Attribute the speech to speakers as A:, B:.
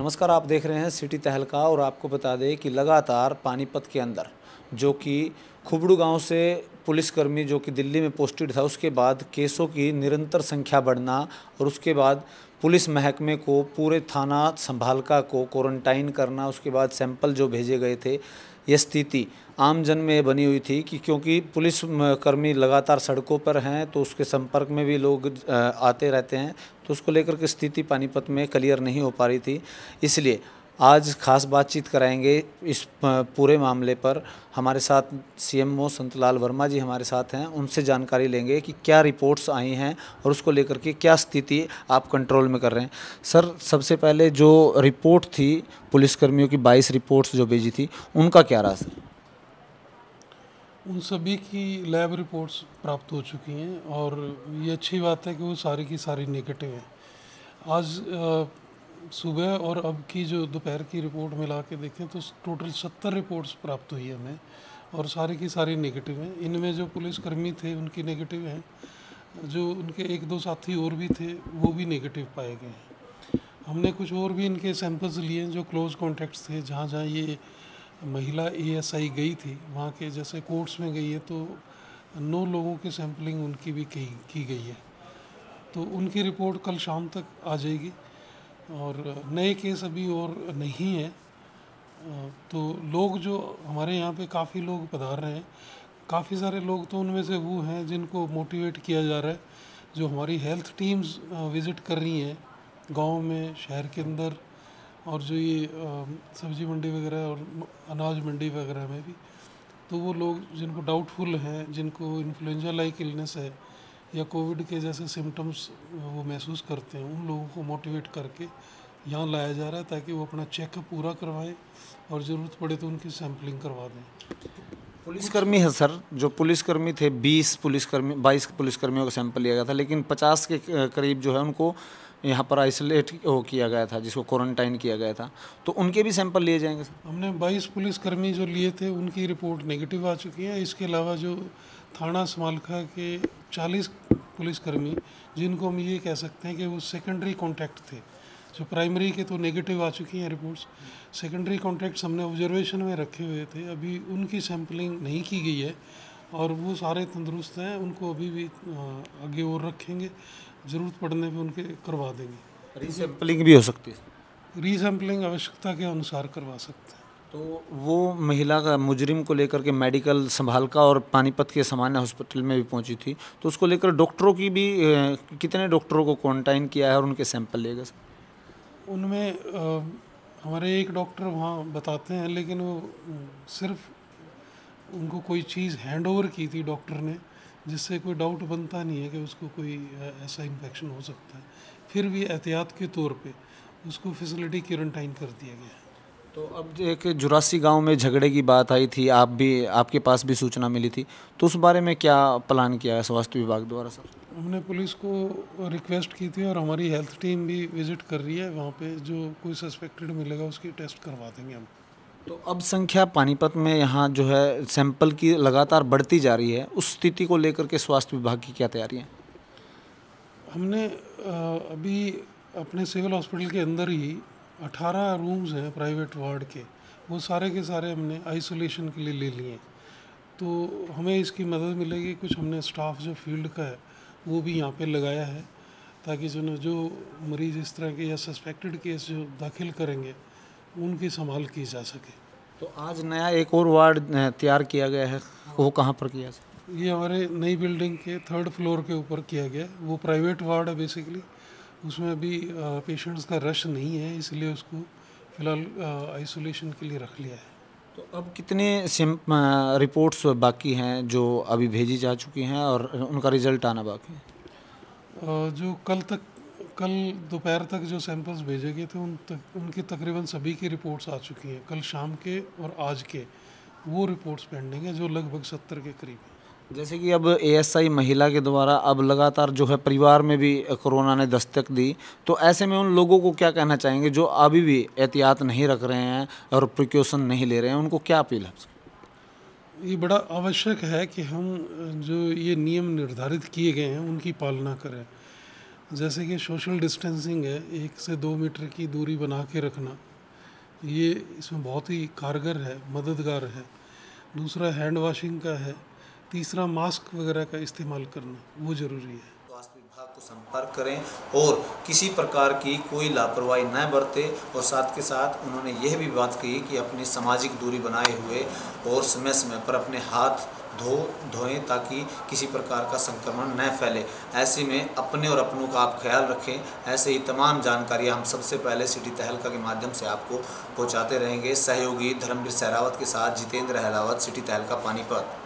A: नमस्कार, आप देख रहे हैं सिटी तहलका और आपको बता दें कि लगातार पानीपत के अंदर जो कि खुबड़ू गांव से पुलिसकर्मी जो कि दिल्ली में पोस्टेड था, उसके बाद केसों की निरंतर संख्या बढ़ना और उसके बाद पुलिस महकमे को पूरे थाना संभालका को क्वारंटाइन करना, उसके बाद सैंपल जो भेजे गए थे, ये स्थिति आम जन में बनी हुई थी कि क्योंकि पुलिस कर्मी लगातार सड़कों पर हैं तो उसके संपर्क में भी लोग आते रहते हैं, तो उसको लेकर के स्थिति पानीपत में क्लियर नहीं हो पा रही थी। इसलिए आज खास बातचीत कराएंगे इस पूरे मामले पर। हमारे साथ सीएमओ संतलाल वर्मा जी हमारे साथ हैं, उनसे जानकारी लेंगे कि क्या रिपोर्ट्स आई हैं और उसको लेकर के क्या स्थिति आप कंट्रोल में कर रहे हैं। सर, सबसे पहले जो रिपोर्ट थी पुलिसकर्मियों की 22 रिपोर्ट्स जो भेजी थी, उनका क्या रहा सर?
B: उन सभी की लैब रिपोर्ट्स प्राप्त हो चुकी हैं और ये अच्छी बात है कि वो सारी की सारी नेगेटिव हैं। आज सुबह और अब की जो दोपहर की रिपोर्ट मिला के देखें तो टोटल 70 रिपोर्ट्स प्राप्त हुई है हमें और सारी की सारी नेगेटिव हैं। इनमें जो पुलिसकर्मी थे उनकी नेगेटिव हैं, जो उनके एक दो साथी और भी थे वो भी नेगेटिव पाए गए हैं। हमने कुछ और भी इनके सैंपल्स लिए हैं जो क्लोज कॉन्टैक्ट्स थे, जहाँ जहाँ ये महिला एएसआई गई थी वहाँ के, जैसे कोर्ट्स में गई है तो 9 लोगों की सैंपलिंग उनकी भी की गई है, तो उनकी रिपोर्ट कल शाम तक आ जाएगी। और नए केस अभी और नहीं है। तो लोग जो हमारे यहाँ पे काफ़ी लोग पधार रहे हैं, काफ़ी सारे लोग तो उनमें से वो हैं जिनको मोटिवेट किया जा रहा है, जो हमारी हेल्थ टीम्स विज़िट कर रही हैं गांव में, शहर के अंदर, और जो ये सब्जी मंडी वगैरह और अनाज मंडी वगैरह में भी। तो वो लोग जिनको डाउटफुल हैं, जिनको इन्फ्लुएंजा लाइक इलनेस है या कोविड के जैसे सिम्टम्स वो महसूस करते हैं, उन लोगों को मोटिवेट करके यहाँ लाया जा रहा है ताकि वो अपना चेकअप पूरा करवाएं और ज़रूरत पड़े तो उनकी सैंपलिंग करवा दें।
A: पुलिसकर्मी है सर, जो पुलिसकर्मी थे 22 पुलिसकर्मियों का सैंपल लिया गया था, लेकिन 50 के करीब जो है उनको यहाँ पर आइसोलेट किया गया था, जिसको क्वारंटाइन किया गया था, तो उनके भी सैंपल लिए जाएंगे सर?
B: हमने 22 पुलिसकर्मी जो लिए थे उनकी रिपोर्ट नेगेटिव आ चुकी है। इसके अलावा जो थाना समालखा के 40 पुलिसकर्मी, जिनको हम ये कह सकते हैं कि वो सेकेंडरी कॉन्टैक्ट थे, जो प्राइमरी के तो नेगेटिव आ चुकी हैं रिपोर्ट्स, सेकेंडरी कॉन्टैक्ट्स हमने ऑब्जर्वेशन में रखे हुए थे, अभी उनकी सैंपलिंग नहीं की गई है और वो सारे तंदुरुस्त हैं। उनको अभी भी आगे और रखेंगे, ज़रूरत पड़ने पे उनके करवा देंगे।
A: रीसैंपलिंग भी हो सकती है?
B: रीसैंपलिंग आवश्यकता के अनुसार करवा सकते हैं।
A: तो वो महिला का मुजरिम को लेकर के मेडिकल संभालका और पानीपत के सामान्य हॉस्पिटल में भी पहुंची थी, तो उसको लेकर डॉक्टरों की भी कितने डॉक्टरों को क्वारंटाइन किया है और उनके सैंपल लिए गए?
B: उनमें हमारे एक डॉक्टर वहाँ बताते हैं, लेकिन वो सिर्फ उनको कोई चीज़ हैंड ओवर की थी डॉक्टर ने, जिससे कोई डाउट बनता नहीं है कि उसको कोई ऐसा इन्फेक्शन हो सकता है। फिर भी एहतियात के तौर पे उसको फैसिलिटी क्वारंटाइन कर दिया गया है।
A: तो अब जो एक जुरासी गांव में झगड़े की बात आई थी, आपके पास भी सूचना मिली थी, तो उस बारे में क्या प्लान किया है स्वास्थ्य विभाग द्वारा सर?
B: हमने पुलिस को रिक्वेस्ट की थी और हमारी हेल्थ टीम भी विजिट कर रही है वहाँ पे, जो कोई सस्पेक्टेड मिलेगा उसकी टेस्ट करवा देंगे हम।
A: तो अब संख्या पानीपत में यहाँ जो है सैंपल की लगातार बढ़ती जा रही है, उस स्थिति को लेकर के स्वास्थ्य विभाग की क्या तैयारियाँ?
B: हमने अभी अपने सिविल हॉस्पिटल के अंदर ही 18 रूम्स हैं प्राइवेट वार्ड के, वो सारे के सारे हमने आइसोलेशन के लिए ले लिए। तो हमें इसकी मदद मिलेगी, कुछ हमने स्टाफ जो फील्ड का है वो भी यहाँ पे लगाया है, ताकि जो मरीज़ इस तरह के या सस्पेक्टेड केस जो दाखिल करेंगे उनकी संभाल की जा सके।
A: तो आज नया एक और वार्ड तैयार किया गया है, वो कहाँ पर किया सर?
B: ये हमारे नई बिल्डिंग के 3rd फ्लोर के ऊपर किया गया है। वो प्राइवेट वार्ड है बेसिकली, उसमें अभी पेशेंट्स का रश नहीं है, इसलिए उसको फ़िलहाल आइसोलेशन के लिए रख लिया है।
A: तो अब कितने रिपोर्ट्स बाकी हैं जो अभी भेजी जा चुकी हैं और उनका रिजल्ट आना बाकी है?
B: जो कल दोपहर तक जो सैंपल्स भेजे गए थे उनकी तकरीबन सभी की रिपोर्ट्स आ चुकी हैं। कल शाम के और आज के वो रिपोर्ट्स पेंडिंग है, जो लगभग 70 के करीब है।
A: जैसे कि अब एएसआई महिला के द्वारा अब लगातार जो है परिवार में भी कोरोना ने दस्तक दी, तो ऐसे में उन लोगों को क्या कहना चाहेंगे जो अभी भी एहतियात नहीं रख रहे हैं और प्रिकॉशन नहीं ले रहे हैं, उनको क्या अपील है?
B: ये बड़ा आवश्यक है कि हम जो ये नियम निर्धारित किए गए हैं उनकी पालना करें। जैसे कि सोशल डिस्टेंसिंग है, 1 से 2 मीटर की दूरी बना के रखना, ये इसमें बहुत ही कारगर है, मददगार है। दूसरा हैंड वॉशिंग का है। तीसरा मास्क वगैरह का इस्तेमाल करना वो ज़रूरी है।
A: स्वास्थ्य विभाग को संपर्क करें और किसी प्रकार की कोई लापरवाही न बरतें। और साथ के साथ उन्होंने यह भी बात कही कि अपनी सामाजिक दूरी बनाए हुए और समय समय पर अपने हाथ धोएं ताकि किसी प्रकार का संक्रमण न फैले। ऐसे में अपने और अपनों का आप ख्याल रखें। ऐसे ही तमाम जानकारियाँ हम सबसे पहले सिटी तहलका के माध्यम से आपको पहुँचाते रहेंगे। सहयोगी धर्मवीर सहरावत के साथ जितेंद्र अहलावत, सिटी तहलका पानीपत।